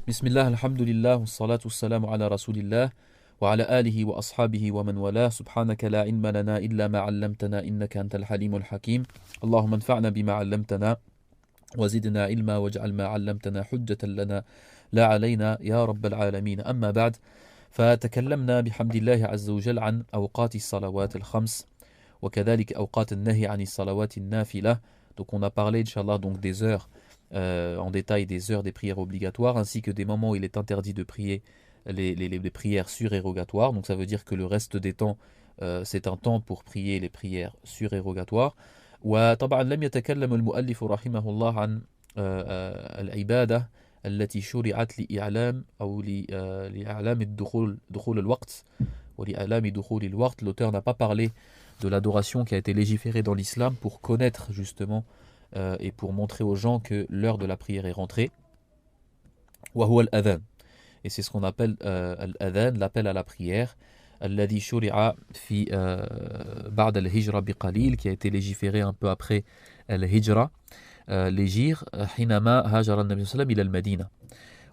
Bismillah, alhamdulillah, wassalatu wassalamu ala rasulillah, wa ala alihi wa ashabihi wa man wala, subhanaka la ilma lana illa ma 'allamtana innaka antal halimul hakim. Allahumma anfa'na bima 'allamtana wa zidna ilma waj'al ma 'allamtana hujjatan lana la 'alayna ya rabbal alamin. Amma ba'd. فتكلمنا بحمد الله عز وجل عن أوقات الصلوات الخمس وكذلك أوقات النهي عن الصلوات النافلة. Donc on a parlé, Inch'Allah, donc des heures en détail des heures des prières obligatoires ainsi que des moments où il est interdit de prier les prières surérogatoires. Donc ça veut dire que le reste des temps c'est un temps pour prier les prières surérogatoires. وطبعا لم يتكلم المؤلف رحمه الله عن العبادة التي شرعت لإعلام أو لإعلام دخول الوقت ولإعلام دخول الوقت. L'auteur n'a pas parlé de l'adoration qui a été légiférée dans l'islam pour connaître justement et pour montrer aux gens que l'heure de la prière est rentrée. وهو الأذان. Et c'est ce qu'on appelle الأذان, l'appel à la prière. الذي شرع في بعد الهجرة بقليل, qui a été légiféré un peu après الهجرة, l'hégire, حينما هاجر النبي صلى الله عليه وسلم إلى المدينة.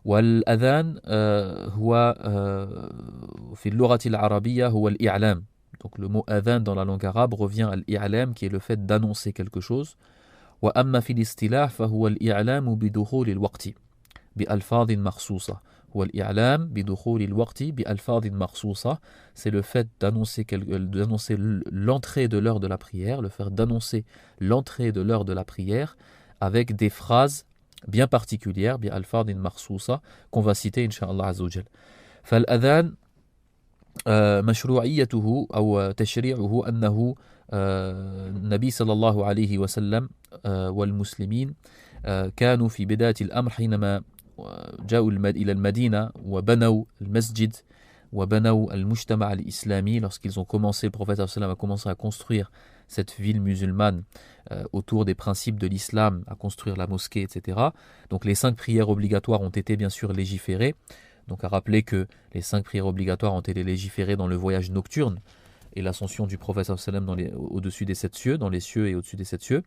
والأذان هو في اللغة العربية هو الإعلام. Donc le mot adhan dans la langue arabe revient à l'i'lam, qui est le fait d'annoncer quelque chose. وأما في الاصطلاح فهو الإعلام بدخول الوقت بألفاظ مخصوصة. هو الإعلام بدخول الوقت بألفاظ مخصوصة. C'est le fait d'annoncer l'entrée de l'heure de la prière, le fait d'annoncer l'entrée de l'heure de la prière avec des phrases bien particulières, بألفاظ مخصوصة, qu'on va citer Inch'Allah Azza wa Jal. فالأذان مشروعيته أو تشريعه أنه النبي صلى الله عليه وسلم والمسلمين كانوا في بداية الأمر حينما جاءوا إلى المدينة وبنوا المسجد وبنوا المجتمع الإسلامي. Lorsqu'ils ont commencé, le prophète a commencé à construire cette ville musulmane autour des principes de l'islam, à construire la mosquée, etc. Donc les 5 prières obligatoires ont été bien sûr légiférées. Donc à rappeler que les 5 prières obligatoires ont été légiférées dans le voyage nocturne et l'ascension du prophète au-dessus des 7 cieux, dans les cieux et au-dessus des 7 cieux.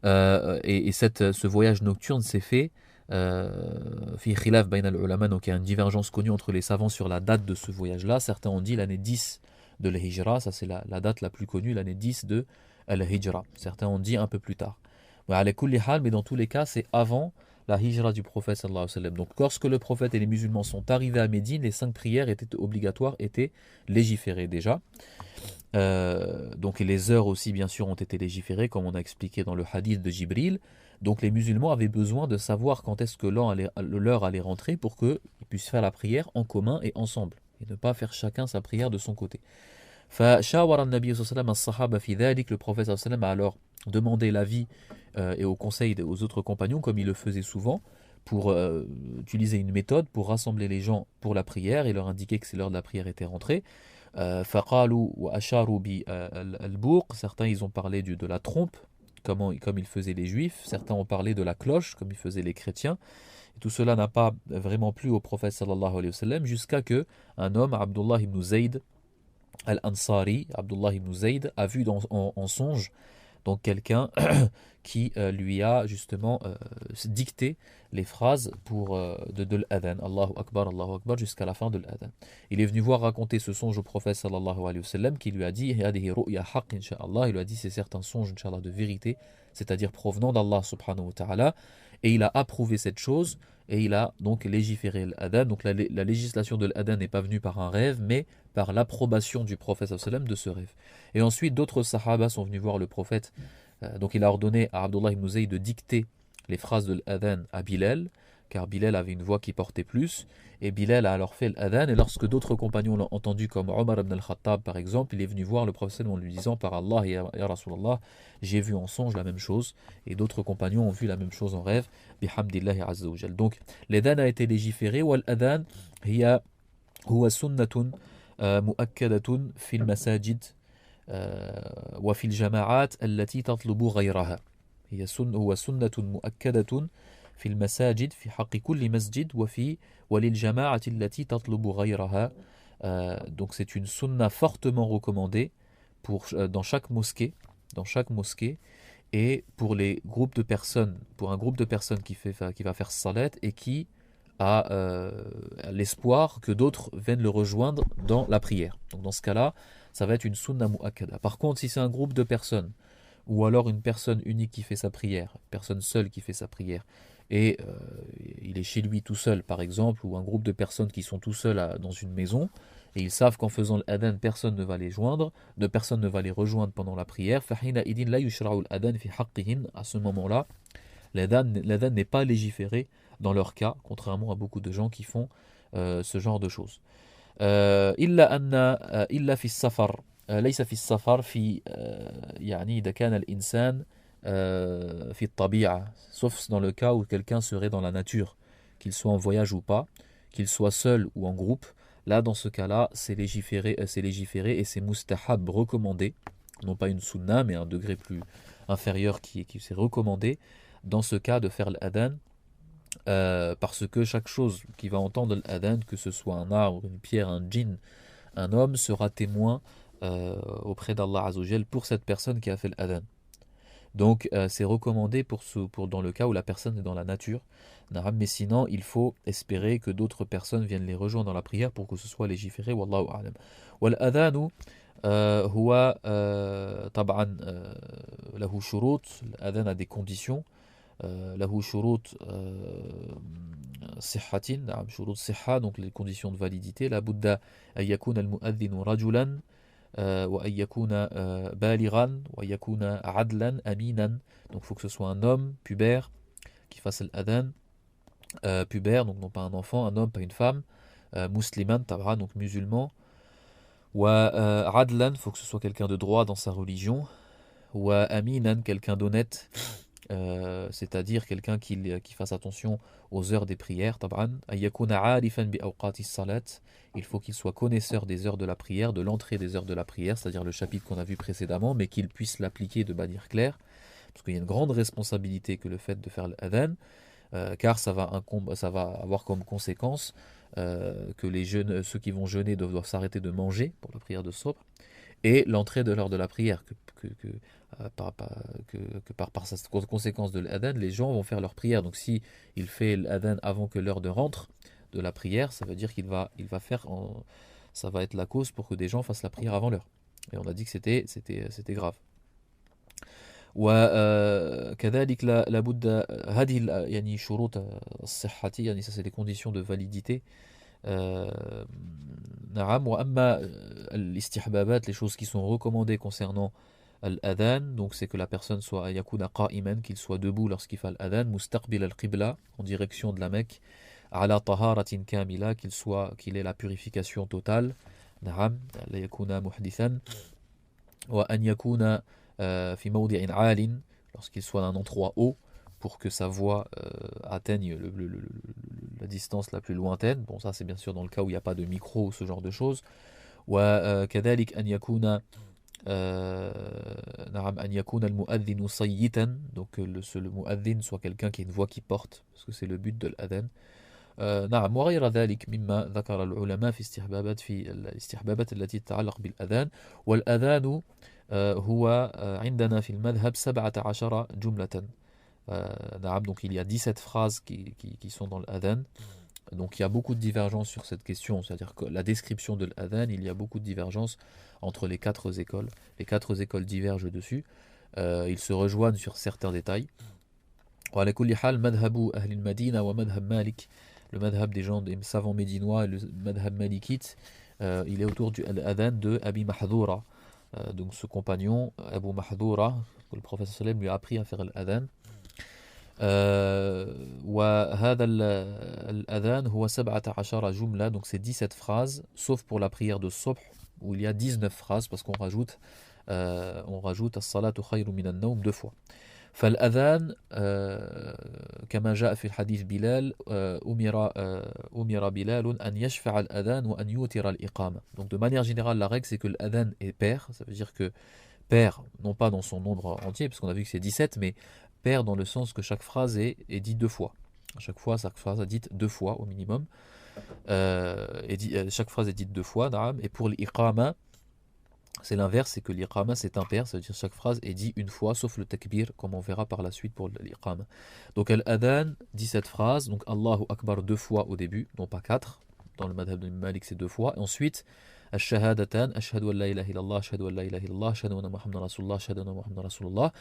Et ce voyage nocturne s'est fait fi khilaf bayn al-ulama, donc il y a une divergence connue entre les savants sur la date de ce voyage-là. Certains ont dit l'année 10 de l'Hijra, ça c'est la date la plus connue, l'année 10 de l'Hijra. Certains ont dit un peu plus tard. Mais dans tous les cas, c'est avant la hijra du prophète sallallahu alayhi wa sallam. Donc lorsque le prophète et les musulmans sont arrivés à Médine, les 5 prières étaient obligatoires, étaient légiférées déjà. Donc et les heures aussi bien sûr ont été légiférées, comme on a expliqué dans le hadith de Jibril. Donc les musulmans avaient besoin de savoir quand est-ce que l'heure allait rentrer pour qu'ils puissent faire la prière en commun et ensemble, et ne pas faire chacun sa prière de son côté. فشاور النبي صلى الله عليه وسلم الصحابة في ذلك. Le prophète صلى الله عليه وسلم a alors demandé l'avis et au conseil aux autres compagnons, comme il le faisait souvent, pour utiliser une méthode pour rassembler les gens pour la prière et leur indiquer que c'est l'heure de la prière était rentrée. فقالوا وأشاروا بالبوق. Certains ils ont parlé de la trompe, comme ils faisaient les juifs. Certains ont parlé de la cloche, comme ils faisaient les chrétiens. Et tout cela n'a pas vraiment plu au prophète sallallahu alayhi wa sallam, jusqu'à que un homme, Abdullah ibn Zayd al-Ansari, Abdullah ibn Zayd, a vu en songe donc quelqu'un qui lui a justement dicté les phrases de l'adhan, Allahu Akbar, jusqu'à la fin de l'adhan. Il est venu voir raconter ce songe au prophète sallallahu alayhi wa sallam, qui lui a dit hadihi ru'ya haqq insha'Allah. Il lui a dit c'est certes un songe inch'Allah de vérité, c'est-à-dire provenant d'Allah subhanahu wa ta'ala, et il a approuvé cette chose et il a donc légiféré l'adhan. Donc la législation de l'adhan n'est pas venue par un rêve, mais par l'approbation du prophète sallallahu alayhi wa sallam de ce rêve. Et ensuite d'autres sahaba sont venus voir le prophète. Donc il a ordonné à Abdullah ibn Zayd de dicter les phrases de l'adhan à Bilal, car Bilal avait une voix qui portait plus, et Bilal a alors fait l'adhan. Et lorsque d'autres compagnons l'ont entendu, comme Omar ibn al-Khattab par exemple, il est venu voir le prophète en lui disant par Allah, ya Rasulallah, j'ai vu en songe la même chose, et d'autres compagnons ont vu la même chose en rêve, bihamdillahi azza wa jal. Donc l'adhan a été légiféré, wal adhan huwa sunnatun muakkadatun fil masajid وفي الجماعات التي تطلب غيرها. هو سنة مؤكدة في المساجد في حق كل مسجد وللجماعة التي تطلب غيرها. Donc c'est une sunna fortement recommandée dans chaque mosquée, et pour les groupes de personnes, pour un groupe de personnes qui va faire salat et qui à l'espoir que d'autres viennent le rejoindre dans la prière. Donc dans ce cas-là, ça va être une sunna mu'akkada. Par contre, si c'est un groupe de personnes, ou alors une personne unique qui fait sa prière, une personne seule qui fait sa prière, et il est chez lui tout seul par exemple, ou un groupe de personnes qui sont tout seuls dans une maison, et ils savent qu'en faisant l'adhan, personne ne va les joindre, personne ne va les rejoindre pendant la prière, فَحِينَئِذٍ لَا يُشْرَعُ الْأَذَانِ فِي حَقِّهِمْ. À ce moment-là, l'adhan n'est pas légiféré dans leur cas, contrairement à beaucoup de gens qui font ce genre de choses. إلا في السفر ليس في السفر في يعني إذا كان الإنسان في الطبيعة, sauf dans le cas où quelqu'un serait dans la nature, qu'il soit en voyage ou pas, qu'il soit seul ou en groupe. Là, dans ce cas-là, c'est légiféré et c'est mustahab, recommandé, non pas une sunna, mais un degré plus inférieur qui s'est recommandé, dans ce cas de faire l'adhan, parce que chaque chose qui va entendre l'adhan, que ce soit un arbre, une pierre, un djinn, un homme, sera témoin auprès d'Allah Azzawajal pour cette personne qui a fait l'adhan. Donc c'est recommandé pour dans le cas où la personne est dans la nature. Mais sinon, il faut espérer que d'autres personnes viennent les rejoindre dans la prière pour que ce soit légiféré. Wallahu a'lam. Wal adhanu huwa طبعا له شروط. L'adhan a des conditions. له شروط صحة. نعم شروط صحة, donc les conditions de validité. La budda أن يكون المؤذن رجلا وأن يكون بالغا وأن يكون عدلا أمينا. Donc il faut que ce soit un homme pubère qui fasse l'adhan, pubère, donc non pas un enfant, un homme, pas une femme, musliman, tabra, donc musulman, ou adlan, il faut que ce soit quelqu'un de droit dans sa religion, ou aminan, quelqu'un d'honnête, c'est-à-dire quelqu'un qui fasse attention aux heures des prières, tabran. Ayakuna arifan bi awqatis salat, il faut qu'il soit connaisseur des heures de la prière, de l'entrée des heures de la prière, c'est-à-dire le chapitre qu'on a vu précédemment, mais qu'il puisse l'appliquer de manière claire, parce qu'il y a une grande responsabilité que le fait de faire l'adhan, car ça va avoir comme conséquence que ceux qui vont jeûner doivent s'arrêter de manger pour la prière de Sobh, et l'entrée de l'heure de la prière, par sa conséquence de l'adhan, les gens vont faire leur prière. Donc si il fait l'adhan avant que l'heure de rentre de la prière, ça veut dire ça va être la cause pour que des gens fassent la prière avant l'heure. Et on a dit que c'était grave. وكذلك لابد هذه يعني شروط الصحة, يعني ça c'est les conditions de validité. نعم. وأما الاستحبابات, les choses qui sont recommandées concernant l'adhan, donc c'est que la personne soit yakuna qa'iman, qu'il soit debout lorsqu'il fait l'adhan, mustaqbil al-qibla, en direction de la Mecque, ala taharatin kamila, qu'il ait la purification totale, نعم, la yakuna muhdithan, wa an yakuna fi mawdi'in 'alin, lorsqu'il soit dans un endroit haut, pour que sa voix atteigne la distance la plus lointaine. Bon, ça c'est bien sûr dans le cas où il n'y a pas de micro ou ce genre de choses. Wa kadhalik an yakuna نعم أن يكون المؤذن صيتا, donc que le mu'adhin soit quelqu'un qui a une voix qui porte, parce que c'est le but de l'adhan. نعم. وغير ذلك مما ذكر العلماء في الاستحبابات التي تتعلق بالأذان. والأذان هو عندنا في المذهب 17 جملة. نعم, donc il y a 17 phrases qui sont dans l'adhan. Donc il y a beaucoup de divergences sur cette question, c'est-à-dire que la description de l'adhan, il y a beaucoup de divergences entre les quatre écoles. Les quatre écoles divergent dessus. Ils se rejoignent sur certains détails. وعلى كل حال مذهب أهل المدينة ومذهب مالك, le madhab des gens, des savants médinois, et le madhab malikite, il est autour du adhan de Abi Mahdhoura. Donc ce compagnon, Abu Mahdhoura, que le prophète sallam lui a appris à faire l'adhan. وهذا الأذان هو 17 جملة, donc c'est 17 phrases, sauf pour la prière de Subh, où il y a 19 phrases, parce qu'on rajoute as-salatu khayru min an-nawm 2 fois. فالأذان كما جاء في الحديث بلال أمر بلال أن يشفع الأذان وأن يوتر الإقامة. Donc de manière générale, la règle c'est que l'adhan est pair, ça veut dire que pair, non pas dans son nombre entier, parce qu'on a vu que c'est 17, mais pair dans le sens que chaque phrase est dite 2 fois. Chaque phrase est dite 2 fois au minimum. Chaque phrase est dite 2 fois, et pour l'iqama, C'est l'inverse, c'est que l'iqama c'est impair, ça veut dire chaque phrase est dit une fois, sauf le takbir, comme on verra par la suite pour l'iqama. Donc al-adhan dit cette phrase, donc Allahu Akbar deux fois au début, non pas quatre. Dans le madhab de Malik c'est deux fois. Et ensuite, ash-shahadatan, ashhadu an la ilaha illallah, ashhadu an la ilaha illallah, ashhadu anna Muhammadan Rasulullah, ashhadu anna Muhammadan Rasulullah.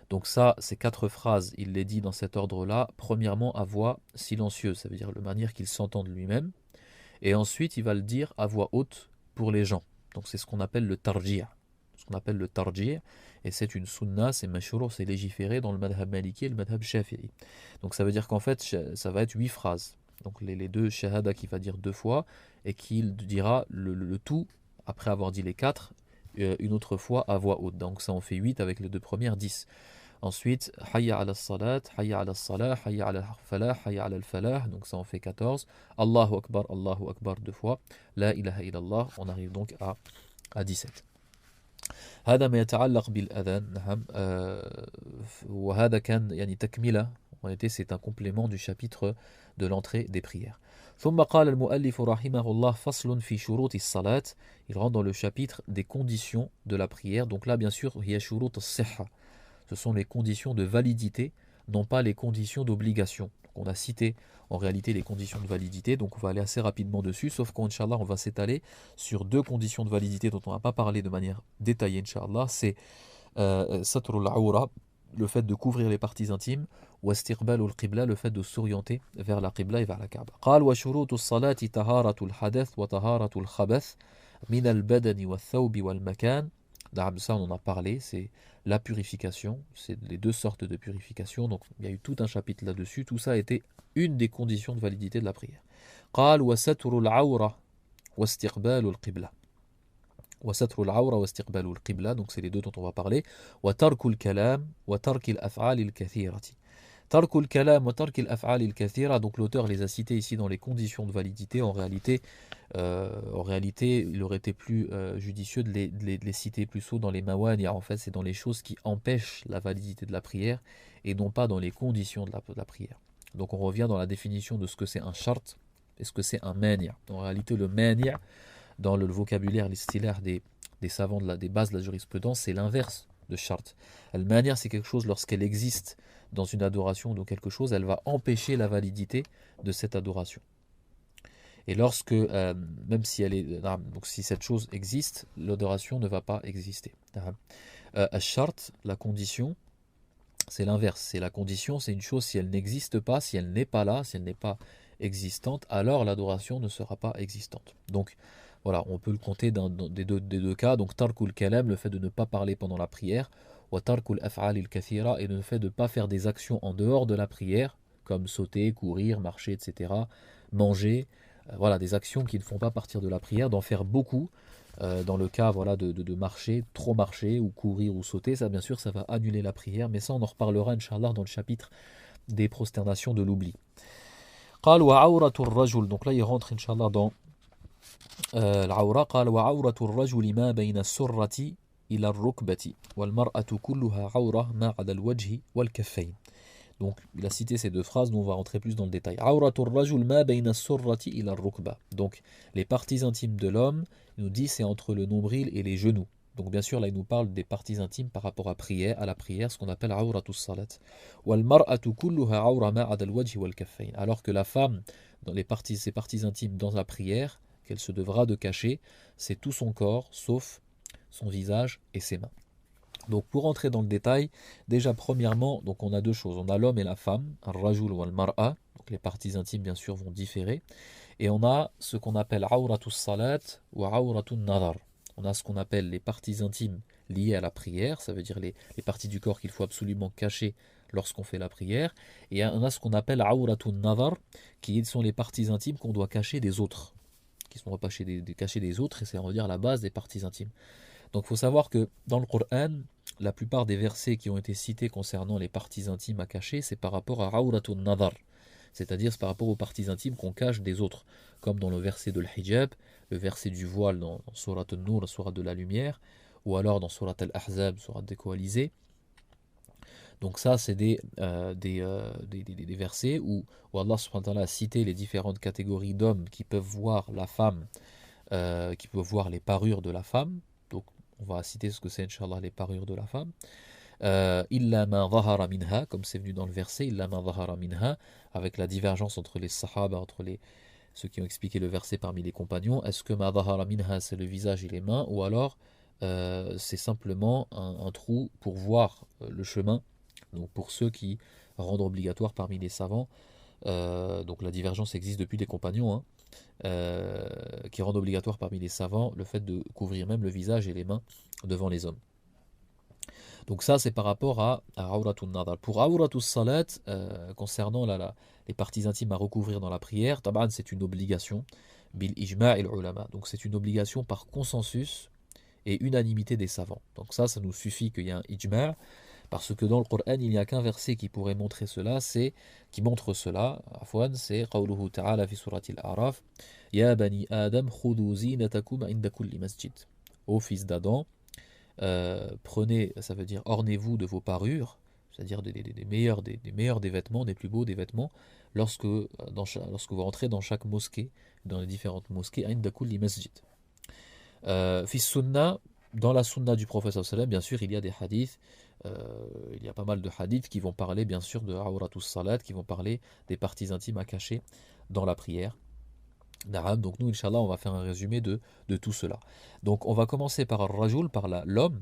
Donc ça, ces quatre phrases, il les dit dans cet ordre-là, premièrement à voix silencieuse, ça veut dire de manière qu'il s'entende lui-même. Et ensuite, il va le dire à voix haute pour les gens. Donc c'est ce qu'on appelle le tarji'. Ce qu'on appelle le tarji', et c'est une sunna, c'est mashrour, c'est légiféré dans le madhab maliki et le madhab shafi'i. Donc ça veut dire qu'en fait, ça va être 8 phrases. Donc les deux shahada qu'il va dire deux fois, et qu'il dira le tout, après avoir dit les quatre, une autre fois à voix haute. Donc ça en fait 8 avec les deux premières, 10. Ensuite, hayya ala salat, hayya ala salah, hayya ala falah, hayya ala al-falah, donc ça en fait 14. Allahu Akbar deux fois. La ilaha illallah, on arrive donc à 17. هذا ما يتعلق بالأذان نعم وهذا كان يعني تكملة en réalité c'est un complément du chapitre de l'entrée des prières. ثم قال المؤلف رحمه الله فصل في شروط الصلاة. Il rentre dans le chapitre des conditions de la prière. Donc là bien sûr هي شروط الصحة. Ce sont les conditions de validité, non pas les conditions d'obligation. On a cité en réalité les conditions de validité, donc on va aller assez rapidement dessus, sauf qu'Inch'Allah on va s'étaler sur deux conditions de validité dont on n'a pas parlé de manière détaillée, Inch'Allah, c'est satrul awra, le fait de couvrir les parties intimes, ou istiqbalul qibla, le fait de s'orienter vers la qibla et vers la Kaaba. قال وشروط الصلاة طهارة الحدث وطهارة الخبث من البدن والثوب والمكان. Ça on en a parlé, c'est la purification, c'est les deux sortes de purification, donc il y a eu tout un chapitre là-dessus, tout ça a été une des conditions de validité de la prière. قال وستر العورة واستقبال القبلة. وستر العورة واستقبال القبلة, donc c'est les deux dont on va parler. وترك الكلام وترك الأفعال الكثيرة. Tarkul kalam wa tarkil af'al kathira, donc l'auteur les a cités ici dans les conditions de validité. En réalité, il aurait été plus judicieux de les citer plus haut dans les mawani'. En fait, c'est dans les choses qui empêchent la validité de la prière et non pas dans les conditions de la prière. Donc on revient dans la définition de ce que c'est un shart et ce que c'est un mani'. En réalité, le mani', dans le vocabulaire, l'istilah des savants des bases de la jurisprudence, c'est l'inverse de shart. Le mani', c'est quelque chose lorsqu'elle existe dans une adoration ou quelque chose, elle va empêcher la validité de cette adoration. Et lorsque, même si donc si cette chose existe, l'adoration ne va pas exister. Ash-shart, la condition, c'est l'inverse. C'est la condition, c'est une chose, si elle n'existe pas, si elle n'est pas là, si elle n'est pas existante, alors l'adoration ne sera pas existante. Donc, voilà, on peut le compter dans des deux cas. Donc, tarkul kalam, le fait de ne pas parler pendant la prière, wa tarkul af'al al-kathira, et le fait de ne pas faire des actions en dehors de la prière, comme sauter, courir, marcher, etc., manger, voilà, des actions qui ne font pas partir de la prière, d'en faire beaucoup, dans le cas voilà, de marcher, trop marcher, ou courir, ou sauter, ça bien sûr, ça va annuler la prière, mais ça on en reparlera, Inch'Allah, dans le chapitre des prosternations de l'oubli. قال وعورة الرجل, donc là il rentre, Inch'Allah, dans العورة. قال وعورة الرجل ما بين السرة إلى الركبة والمرأة كلها عورة ما عدا الوجه والكفين. Donc il a cité ces deux phrases, nous on va rentrer plus dans le détail. عورة الرجل ما بين السرة إلى الركبة. Donc les parties intimes de l'homme, il nous dit c'est entre le nombril et les genoux. Donc bien sûr là il nous parle des parties intimes par rapport à la prière, ce qu'on appelle عورة الصلاة. والمرأة كلها عورة ما عدا الوجه والكفين. Alors que la femme, dans ses parties intimes dans la prière, qu'elle se devra de cacher, c'est tout son corps, sauf son visage et ses mains. Donc pour entrer dans le détail, déjà premièrement, donc on a deux choses. On a l'homme et la femme, al-rajul ou al-mar'a, donc les parties intimes bien sûr vont différer. Et on a ce qu'on appelle awratus salat ou awratun nadar. On a ce qu'on appelle les parties intimes liées à la prière, ça veut dire les parties du corps qu'il faut absolument cacher lorsqu'on fait la prière. Et on a ce qu'on appelle awratun nadar, qui sont les parties intimes qu'on doit cacher des autres, qui sont cachées des autres, et c'est on va dire la base des parties intimes. Donc il faut savoir que dans le Coran, la plupart des versets qui ont été cités concernant les parties intimes à cacher, c'est par rapport à Awratun Nadar, c'est-à-dire c'est par rapport aux parties intimes qu'on cache des autres, comme dans le verset de l'hijab, le verset du voile dans Surat An-Nur, la Surat de la lumière, ou alors dans Surat Al-Ahzab, Surat des coalisés. Donc ça, c'est des versets où Allah subhanahu wa ta'ala a cité les différentes catégories d'hommes qui peuvent voir la femme, qui peuvent voir les parures de la femme. Donc On va citer ce que c'est, Inch'Allah, les parures de la femme. Illa ma dhahara minha, comme c'est venu dans le verset, illa ma dhahara minha, avec la divergence entre les sahaba, entre ceux qui ont expliqué le verset parmi les compagnons. Est-ce que ma dhahara minha, c'est le visage et les mains, ou alors c'est simplement un trou pour voir le chemin, donc pour ceux qui rendent obligatoire parmi les savants. Donc la divergence existe depuis les compagnons, hein, qui rendent obligatoire parmi les savants le fait de couvrir même le visage et les mains devant les hommes. Donc ça c'est par rapport à Awratun Nadar. Pour Awratus Salat, concernant les parties intimes à recouvrir dans la prière, taban c'est une obligation, bil ijma' il ulama. Donc c'est une obligation par consensus et unanimité des savants. Donc ça nous suffit qu'il y ait un ijma', parce que dans le Coran il n'y a qu'un verset qui pourrait montrer cela, qui montre cela, afwan, c'est qawluhu ta'ala fi surati al-A'raf, ya bani Adam khudhu zinatakum inda kulli masjid. Ô fils d'Adam, prenez, ça veut dire ornez-vous de vos parures, c'est-à-dire des meilleurs des vêtements, des plus beaux des vêtements, lorsque vous rentrez dans chaque mosquée, dans les différentes mosquées, inda kulli masjid. Fi sunna, dans la sunna du prophète sallallahu, bien sûr, il y a des hadiths, il y a pas mal de hadiths qui vont parler bien sûr de awratus salat, qui vont parler des parties intimes à cacher dans la prière. Donc nous, Inch'Allah, on va faire un résumé de tout cela. Donc on va commencer par al-rajul, par l'homme.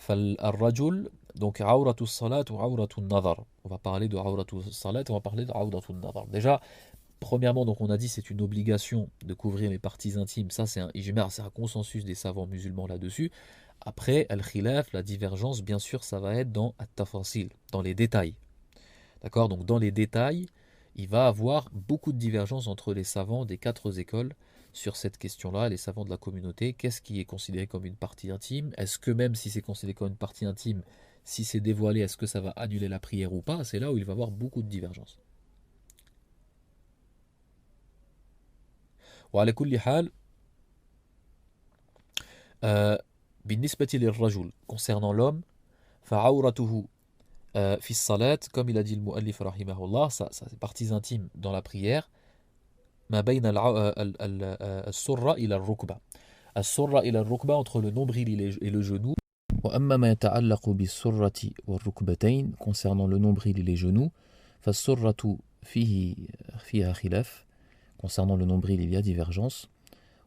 Al-rajul, donc awratus salat ou awratun nadar. On va parler de awratus salat, on va parler de awratun nadar. Déjà, premièrement, donc on a dit c'est une obligation de couvrir les parties intimes. Ça c'est un ijma', c'est un consensus des savants musulmans là-dessus. Après, al-khilaf, la divergence, bien sûr, ça va être dans at-tafasil, dans les détails. D'accord? Donc dans les détails, il va avoir beaucoup de divergences entre les savants des 4 écoles sur cette question-là, les savants de la communauté. Qu'est-ce qui est considéré comme une partie intime? Est-ce que même si c'est considéré comme une partie intime, si c'est dévoilé, est-ce que ça va annuler la prière ou pas? C'est là où il va y avoir beaucoup de divergences. وعلى كل حال بالنسبة للرجل concernant l'homme فعورته في الصلاة comme il a dit le muallif rahimahullah, ça c'est parties intimes dans la prière ما بين السرة إلى الركبة السرة إلى الركبة entre le nombril et le genou. وأما ما يتعلق بالسرة والركبتين concernant le nombril et les genoux فالسرة فيها خلاف. Concernant le nombril, il y a divergence.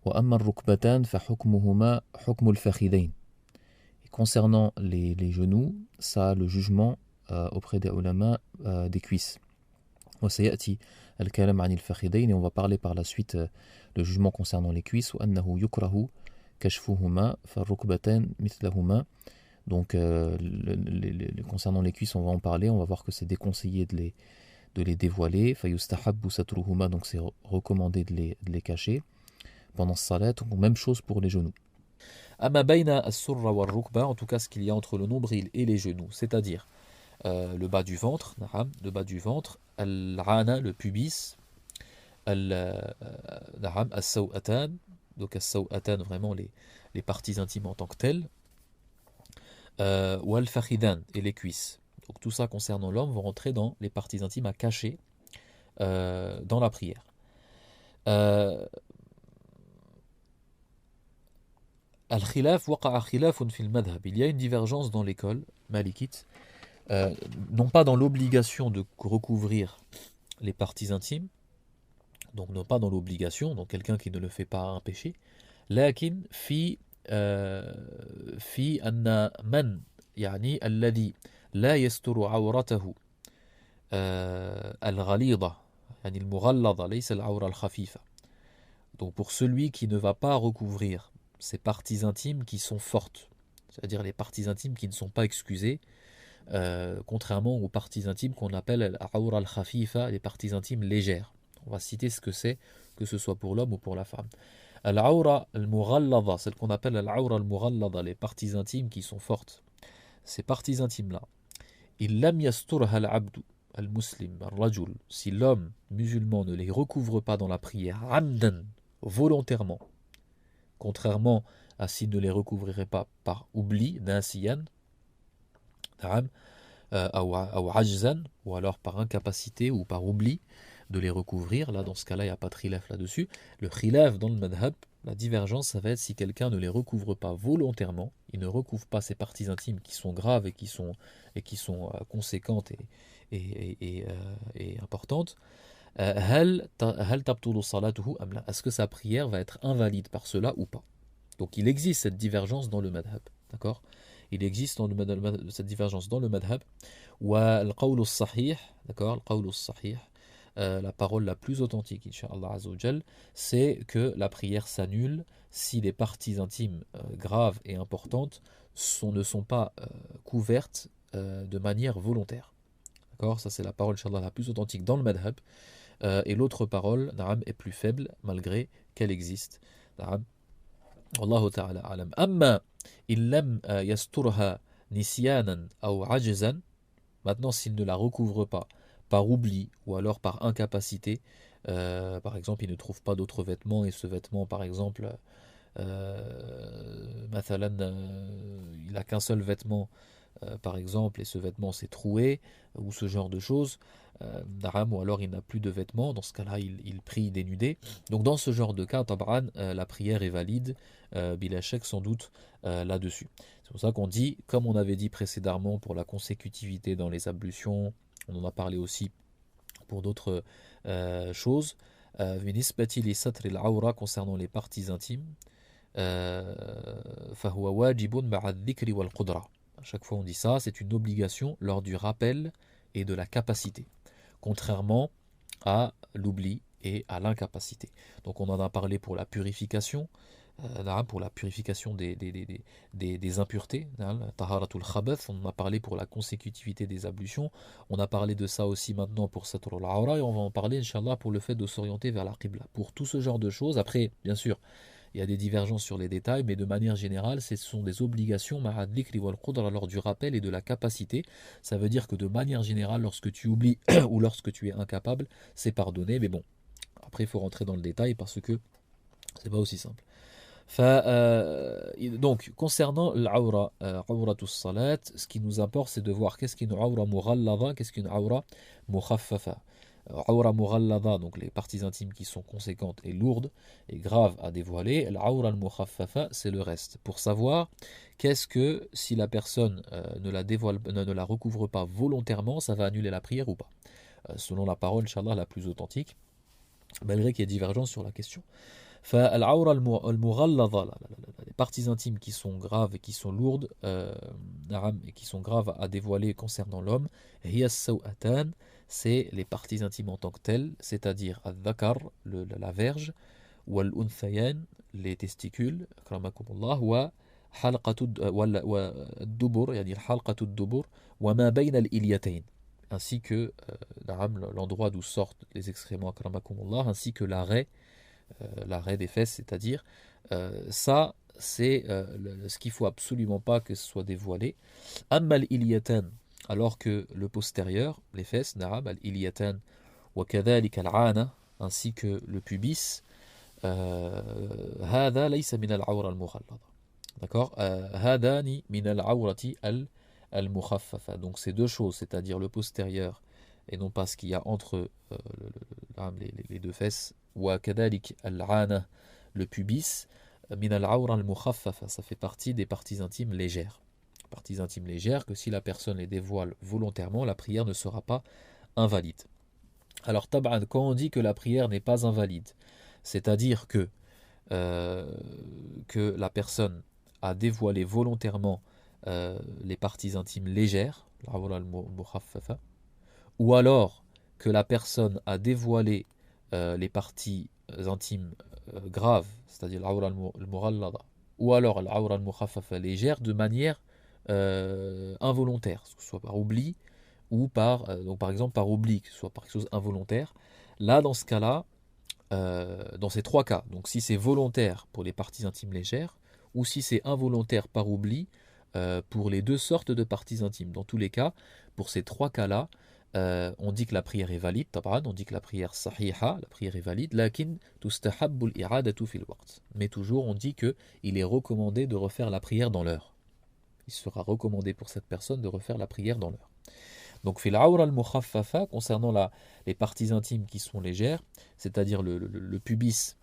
وأما الركبتان فحكمهما حكم الفخذين. Et concernant les genoux, ça a le jugement auprès des ulama des cuisses. وسيأتي الكلام عن الفخذين, et on va parler par la suite le jugement concernant les cuisses. وأنه يكره كشفهما فالركبتان مثلهما. Donc concernant les cuisses, on va en parler, on va voir que c'est déconseillé de les dévoiler. فيستحب سترهما, donc c'est recommandé de les cacher pendant ce salat. Donc même chose pour les genoux. Ama bayna as-surra wa ar-rukba, en tout cas ce qu'il y a entre le nombril et les genoux, c'est-à-dire le bas du ventre, al-ana, le pubis, as-saw'atan, donc as-saw'atan, vraiment les parties intimes en tant que telles, ou al-fakhidan, et les cuisses. Donc tout ça concernant l'homme vont rentrer dans les parties intimes à cacher dans la prière. Al-khilaf waqa'a khilafun fil madhab. Il y a une divergence dans l'école malikite, non pas dans l'obligation de recouvrir les parties intimes, donc non pas dans l'obligation, donc quelqu'un qui ne le fait pas a un péché, lakin fi anna man yani alladhi la yasturu awratahu al-ghalidha yani al-mughallada laysa al-awra al-khafifa. Donc pour celui qui ne va pas recouvrir ces parties intimes qui sont fortes, c'est-à-dire les parties intimes qui ne sont pas excusées, contrairement aux parties intimes qu'on appelle al-awra al-khafifa, les parties intimes légères. On va citer ce que c'est, que ce soit pour l'homme ou pour la femme. Al-awra al-mughallada, celle qu'on appelle al-awra al-mughallada, les parties intimes qui sont fortes. Ces parties intimes-là, il lam yasturha al-abdu al-muslim al-rajul, si l'homme musulman ne les recouvre pas dans la prière, amdan, volontairement, contrairement à s'il ne les recouvrirait pas par oubli, nasiyan, ou ajzan, ou alors par incapacité ou par oubli, de les recouvrir. Là, dans ce cas-là, il n'y a pas de khilaf là-dessus. Le khilaf dans le madhab, la divergence, ça va être si quelqu'un ne les recouvre pas volontairement, il ne recouvre pas ses parties intimes qui sont graves et qui sont conséquentes et importantes. هل تبطل صلاته أم لا? Est-ce que sa prière va être invalide par cela ou pas? Donc il existe cette divergence dans le madhab. D'accord? Il existe cette divergence dans le madhab. والقول الصحيح, d'accord? القول الصحيح, la parole la plus authentique, Inch'Allah Azza wa Jal, c'est que la prière s'annule si les parties intimes graves et importantes ne sont pas couvertes de manière volontaire. D'accord? Ça, c'est la parole, Inch'Allah, la plus authentique dans le madhab. Et l'autre parole, na'am, est plus faible, malgré qu'elle existe. Na'am. Wallahu ta'ala alam. Amma in lam yasturha nisyanan aw ajzan. Maintenant, s'il ne la recouvre pas par oubli ou alors par incapacité, par exemple, il ne trouve pas d'autres vêtements et ce vêtement, par exemple, mathalan, il n'a qu'un seul vêtement, par exemple, et ce vêtement s'est troué, ou ce genre de choses, ou alors il n'a plus de vêtements, dans ce cas-là, il prie dénudé. Donc, dans ce genre de cas, tab'an, la prière est valide, bilachek sans doute là-dessus. C'est pour ça qu'on dit, comme on avait dit précédemment pour la consécutivité dans les ablutions, on en a parlé aussi pour d'autres choses, concernant les parties intimes, فهو واجب مع الذكر والقدرة. À chaque fois on dit ça, c'est une obligation lors du rappel et de la capacité, contrairement à l'oubli et à l'incapacité. Donc on en a parlé pour la purification, des impuretés, taharatul khabath, on en a parlé pour la consécutivité des ablutions, on a parlé de ça aussi maintenant pour satrul awra, et on va en parler Inch'Allah pour le fait de s'orienter vers la qibla. Pour tout ce genre de choses, après bien sûr il y a des divergences sur les détails, mais de manière générale, ce sont des obligations ma'ad dhikri wal qudra lors du rappel et de la capacité. Ça veut dire que de manière générale, lorsque tu oublies ou lorsque tu es incapable, c'est pardonné. Mais bon, après il faut rentrer dans le détail parce que c'est pas aussi simple. Donc, concernant l'awra, awratus salat, ce qui nous importe, c'est de voir qu'est-ce qui est une awra mughallada, qu'est-ce qui est une awra mukhaffafa. Awra mughallada, donc les parties intimes qui sont conséquentes et lourdes et graves à dévoiler. L'awra al-mukhaffafa, c'est le reste. Pour savoir qu'est-ce que, si la personne ne la recouvre pas volontairement, ça va annuler la prière ou pas. Selon la parole, Inch'Allah, la plus authentique, malgré qu'il y ait divergence sur la question. Les parties intimes qui sont graves et qui sont lourdes et qui sont graves à dévoiler concernant l'homme, c'est les parties intimes en tant que telles, c'est-à-dire al-dhakar, la verge, ou al-unthayan, les testicules, wa dubur, yani halqatu dubur, wa ma bayna al-ilyatayn, ainsi que l'endroit d'où sortent les excréments, ainsi que l'arrêt des fesses, c'est-à-dire ça c'est ce qu'il faut absolument pas que ce soit dévoilé. Ammal ilyatan, alors que le postérieur, les fesses, na'am al-ilyatan wa kadhalik al-'ana, ainsi que le pubis, hada laysa min al-'awra al-mughallada. D'accord? Hadani min al-'awrati al-mukhaffafa. Donc c'est deux choses, c'est-à-dire le postérieur et non pas ce qu'il y a entre les deux fesses. Wa kadhalik al-'ana, le pubis, min al-'awra al-mukhaffafa, ça fait partie des parties intimes légères. Parties intimes légères que si la personne les dévoile volontairement, la prière ne sera pas invalide. Alors tab'an, quand on dit que la prière n'est pas invalide, c'est-à-dire que la personne a dévoilé volontairement les parties intimes légères, ou alors que la personne a dévoilé les parties intimes graves, c'est-à-dire l'awra al-mughallada, ou alors l'awra al-mukhaffafa légère, de manière involontaire, que ce soit par oubli ou donc par exemple par oubli, que ce soit par quelque chose involontaire. Là, dans ce cas-là, dans ces trois cas, donc si c'est volontaire pour les parties intimes légères, ou si c'est involontaire par oubli pour les deux sortes de parties intimes. Dans tous les cas, pour ces trois cas-là, on dit que la prière est valide, tab'an, on dit que la prière sahiha, la prière est valide, lakin tustahabbul i'adatu fil waqt. Mais toujours, on dit que il est recommandé de refaire la prière dans l'heure. Il sera recommandé pour cette personne de refaire la prière dans l'heure. Donc fil awra al-mukhaffafa, concernant les parties intimes qui sont légères, c'est-à-dire le pubis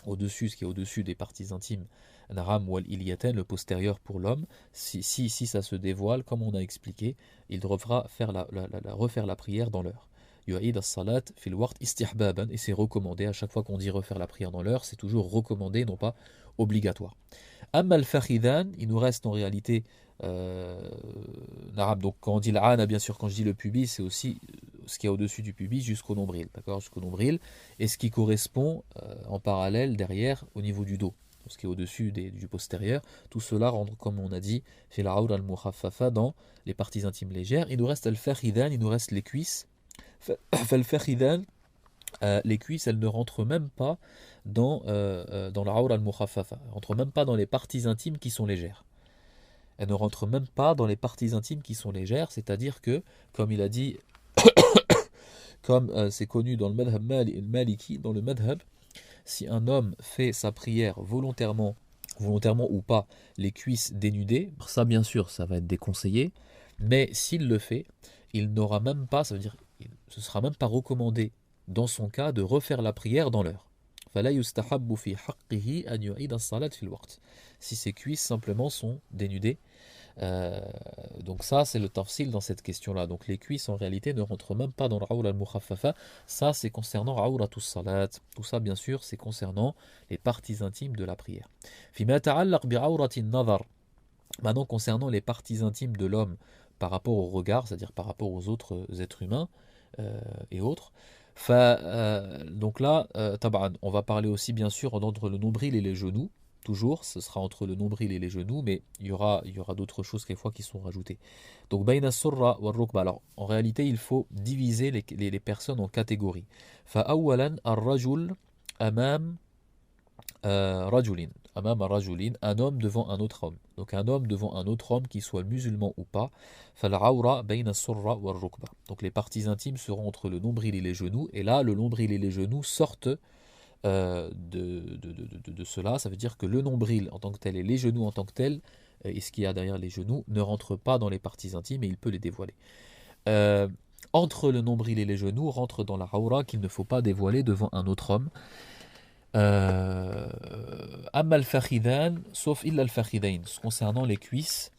au-dessus, ce qui est au-dessus des parties intimes, Naram wal iliyaten, le postérieur pour l'homme, si ça se dévoile, comme on a expliqué, il devra refaire la prière dans l'heure. Yu'id as-salat fil waqt istihbaban, et c'est recommandé. À chaque fois qu'on dit refaire la prière dans l'heure, c'est toujours recommandé, non pas obligatoire. Amma al-fakhidan, il nous reste en réalité Naram. Donc quand on dit l'ana, bien sûr, quand je dis le pubis, c'est aussi ce qui est au-dessus du pubis jusqu'au nombril, d'accord, jusqu'au nombril, et ce qui correspond en parallèle derrière au niveau du dos, ce qui est au-dessus du postérieur. Tout cela rentre, comme on a dit, fil awra al-mukhaffafa, dans les parties intimes légères. Il nous reste al-fakhidan, il nous reste les cuisses. Al-fakhidan, les cuisses, elles ne rentrent même pas dans la awra al-mukhaffafa, elles ne rentrent même pas dans les parties intimes qui sont légères. Elles ne rentrent même pas dans les parties intimes qui sont légères, c'est-à-dire que, comme il a dit, comme c'est connu dans le madhab maliki, dans le madhab, si un homme fait sa prière volontairement ou pas, les cuisses dénudées, ça bien sûr, ça va être déconseillé, mais s'il le fait, il n'aura même pas, ça veut dire, ce sera même pas recommandé dans son cas de refaire la prière dans l'heure. فلا يستحب في حقه أن يعيد الصلاة في الوقت. Si ses cuisses simplement sont dénudées. Donc ça c'est le tafsil dans cette question-là. Donc les cuisses en réalité ne rentrent même pas dans le awra al-mukhaffafa. Ça c'est concernant awratus salat. Tout ça bien sûr c'est concernant les parties intimes de la prière. فيما يتعلق بعورة النظر. Maintenant concernant les parties intimes de l'homme par rapport au regard, c'est-à-dire par rapport aux autres êtres humains et autres. Donc là, on va parler aussi bien sûr entre le nombril et les genoux. Toujours, ce sera entre le nombril et les genoux, mais il y aura d'autres choses quelquefois qui sont rajoutées. Donc, bayna surra wa rukba. Alors, en réalité, il faut diviser les personnes en catégories. Fa'awalan ar-rajul amam rajulin. Amam rajulin, un homme devant un autre homme. Donc, un homme devant un autre homme, qu'il soit musulman ou pas. Fal'awra bayna surra wa rukba. Donc, les parties intimes seront entre le nombril et les genoux. Et là, le nombril et les genoux sortent de cela. Ça veut dire que le nombril en tant que tel et les genoux en tant que tel, et ce qu'il y a derrière les genoux, ne rentrent pas dans les parties intimes et il peut les dévoiler. Entre le nombril et les genoux rentre dans la hawra qu'il ne faut pas dévoiler devant un autre homme. Amma al-fakhidan, sauf illa al-fakhidain, concernant les cuisses,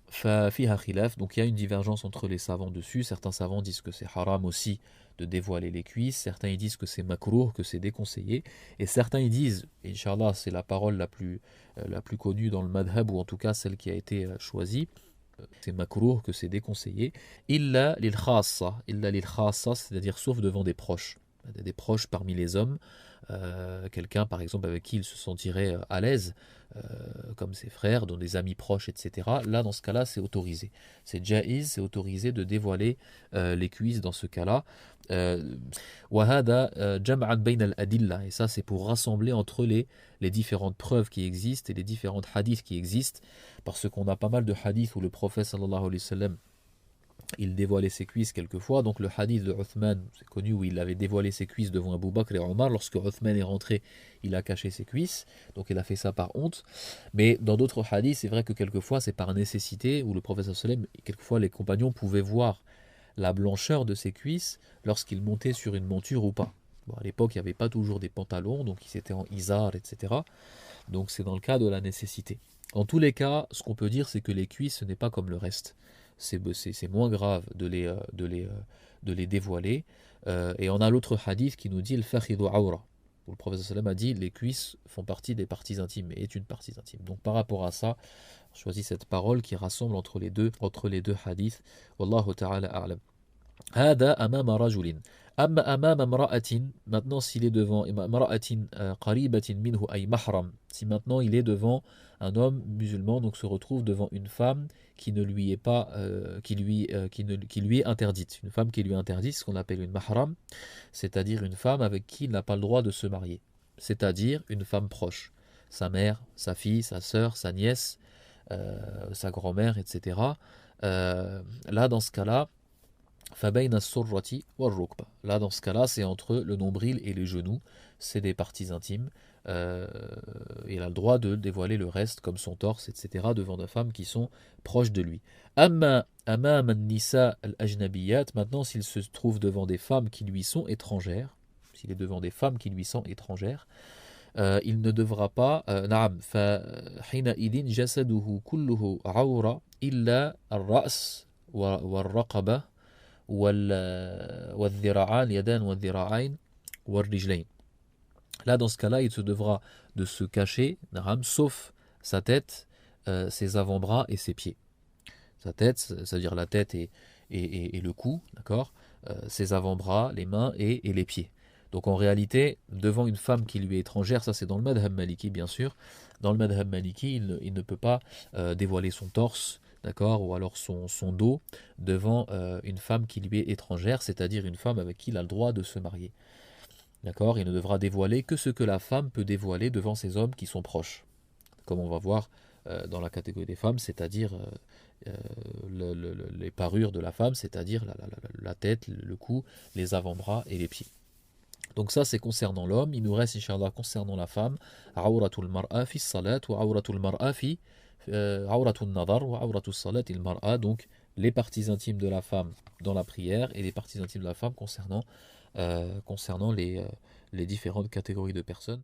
fiha khilaf. Donc il y a une divergence entre les savants dessus. Certains savants disent que c'est haram aussi de dévoiler les cuisses, certains ils disent que c'est makrouh, que c'est déconseillé, et certains ils disent, Inch'Allah c'est la parole la plus connue dans le madhab, ou en tout cas celle qui a été choisie, c'est makrouh, que c'est déconseillé, illa lil khassa, c'est-à-dire sauf devant des proches parmi les hommes, quelqu'un par exemple avec qui il se sentirait à l'aise, comme ses frères, dont des amis proches, etc. Là, dans ce cas-là, c'est autorisé. C'est jaiz, c'est autorisé de dévoiler les cuisses dans ce cas-là. Wahada jam'an bayn al-adilla, et ça c'est pour rassembler entre les différentes preuves qui existent et les différentes hadiths qui existent, parce qu'on a pas mal de hadiths où le prophète sallallahu alayhi wa sallam il dévoilait ses cuisses quelquefois. Donc le hadith de Uthman, c'est connu, où il avait dévoilé ses cuisses devant Abu Bakr et Omar. Lorsque Uthman est rentré, il a caché ses cuisses, donc il a fait ça par honte. Mais dans d'autres hadiths, c'est vrai que quelquefois c'est par nécessité, où le prophète sallallahu alayhi wa sallam, quelquefois les compagnons pouvaient voir la blancheur de ses cuisses lorsqu'il montait sur une monture ou pas. Bon, à l'époque, il n'y avait pas toujours des pantalons, donc ils étaient en izar, etc. Donc c'est dans le cas de la nécessité. En tous les cas, ce qu'on peut dire, c'est que les cuisses, ce n'est pas comme le reste. C'est moins grave de les dévoiler. Et on a l'autre hadith qui nous dit le fakhidu awra, où le prophète sallam a dit les cuisses font partie des parties intimes et est une partie intime. Donc par rapport à ça, on choisit cette parole qui rassemble entre les deux hadiths. Wallahu ta'ala a'lam. Hada amama rajulin. Amma amama imra'atin, maintenant s'il est devant imra'atin qaribatin minhu ay mahram, si maintenant il est devant un homme musulman, donc se retrouve devant une femme qui ne lui est pas qui lui est interdite, une femme qui lui est interdite, ce qu'on appelle une mahram, c'est-à-dire une femme avec qui il n'a pas le droit de se marier, c'est-à-dire une femme proche, sa mère, sa fille, sa sœur, sa nièce, sa grand-mère, etc. Là dans ce cas-là, فَبَيْنَ السُّرَّةِ وَالرُّكْبَةِ. Là, dans ce cas-là, c'est entre le nombril et les genoux. C'est des parties intimes. Euh, il a le droit de dévoiler le reste, comme son torse, etc., devant des femmes qui sont proches de lui. Amma amam an-nisa al-ajnabiyat. Maintenant, s'il se trouve devant des femmes qui lui sont étrangères, s'il est devant des femmes qui lui sont étrangères, il ne devra pas. Naam, فحينئذ جسده كله عورة إلا الرأس والرقبة والذراعان اليدان والذراعين والرجلين. Là, dans ce cas-là, il se devra de se cacher, naam, sauf sa tête, ses avant-bras et ses pieds. Sa tête, c'est-à-dire la tête et le cou, d'accord, ses avant-bras, les mains et les pieds. Donc en réalité, devant une femme qui lui est étrangère, ça c'est dans le madhab maliki bien sûr, dans le madhab maliki, il ne peut pas dévoiler son torse, d'accord, ou alors son dos devant une femme qui lui est étrangère, c'est-à-dire une femme avec qui il a le droit de se marier. D'accord, il ne devra dévoiler que ce que la femme peut dévoiler devant ses hommes qui sont proches. Comme on va voir dans la catégorie des femmes, c'est-à-dire les parures de la femme, c'est-à-dire la tête, le cou, les avant-bras et les pieds. Donc ça c'est concernant l'homme. Il nous reste Inch'Allah concernant la femme. Awratul mar'a fi salat wa awratul mar'a fi awratul nadar wa awratul salat il mar'a. Donc les parties intimes de la femme dans la prière et les parties intimes de la femme concernant les différentes catégories de personnes.